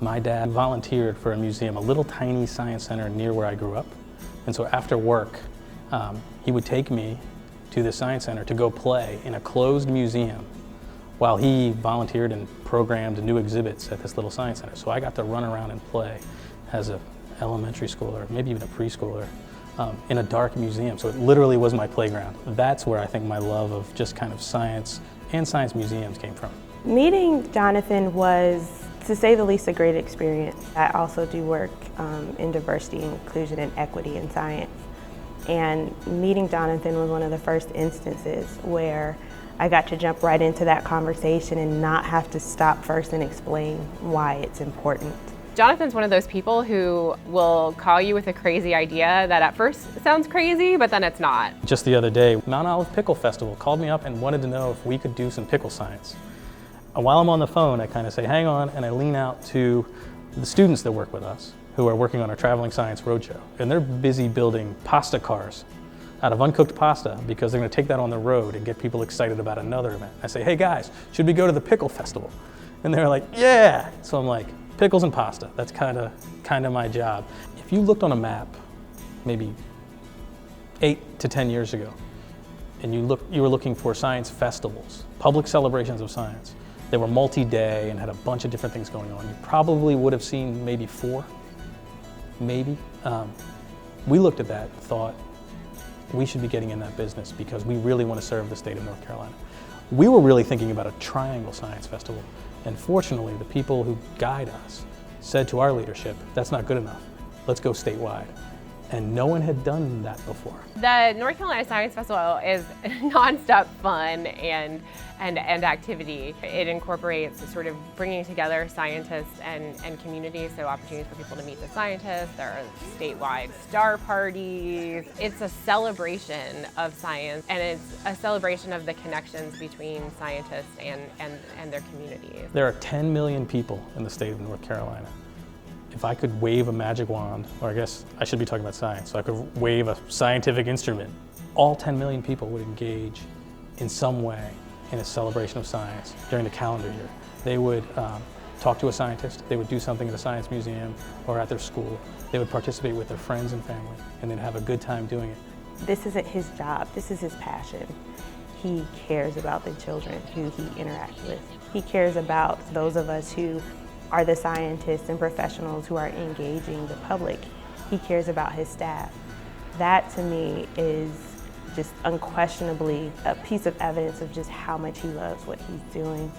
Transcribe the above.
My dad volunteered for a museum, a little tiny science center near where I grew up. And so after work, he would take me to the science center to go play in a closed museum while he volunteered and programmed new exhibits at this little science center. So I got to run around and play as an elementary schooler, maybe even a preschooler, in a dark museum. So it literally was my playground. That's where I think my love of just kind of science and science museums came from. Meeting Jonathan was, to say the least, a great experience. I also do work in diversity, inclusion, and equity in science. And meeting Jonathan was one of the first instances where I got to jump right into that conversation and not have to stop first and explain why it's important. Jonathan's one of those people who will call you with a crazy idea that at first sounds crazy, but then it's not. Just the other day, Mount Olive Pickle Festival called me up and wanted to know if we could do some pickle science. And while I'm on the phone, I kind of say, hang on, and I lean out to the students that work with us, who are working on our traveling science roadshow. And they're busy building pasta cars out of uncooked pasta because they're going to take that on the road and get people excited about another event. I say, hey guys, should we go to the pickle festival? And they're like, yeah. So I'm like, pickles and pasta, that's kind of my job. If you looked on a map, maybe 8 to 10 years ago, and you were looking for science festivals, public celebrations of science, they were multi-day and had a bunch of different things going on. You probably would have seen maybe 4, maybe. We looked at that and thought, we should be getting in that business because we really want to serve the state of North Carolina. We were really thinking about a Triangle Science Festival, and fortunately the people who guide us said to our leadership, that's not good enough, let's go statewide. And no one had done that before. The North Carolina Science Festival is nonstop fun and activity. It incorporates sort of bringing together scientists and communities, so opportunities for people to meet the scientists. There are statewide star parties. It's a celebration of science, and it's a celebration of the connections between scientists and their communities. There are 10 million people in the state of North Carolina. If I could wave a magic wand, or I guess I should be talking about science, so I could wave a scientific instrument, all 10 million people would engage in some way in a celebration of science during the calendar year. They would talk to a scientist, they would do something at a science museum or at their school, they would participate with their friends and family, and then have a good time doing it. This isn't his job, this is his passion. He cares about the children who he interacts with. He cares about those of us who are the scientists and professionals who are engaging the public. He cares about his staff. That to me is just unquestionably a piece of evidence of just how much he loves what he's doing.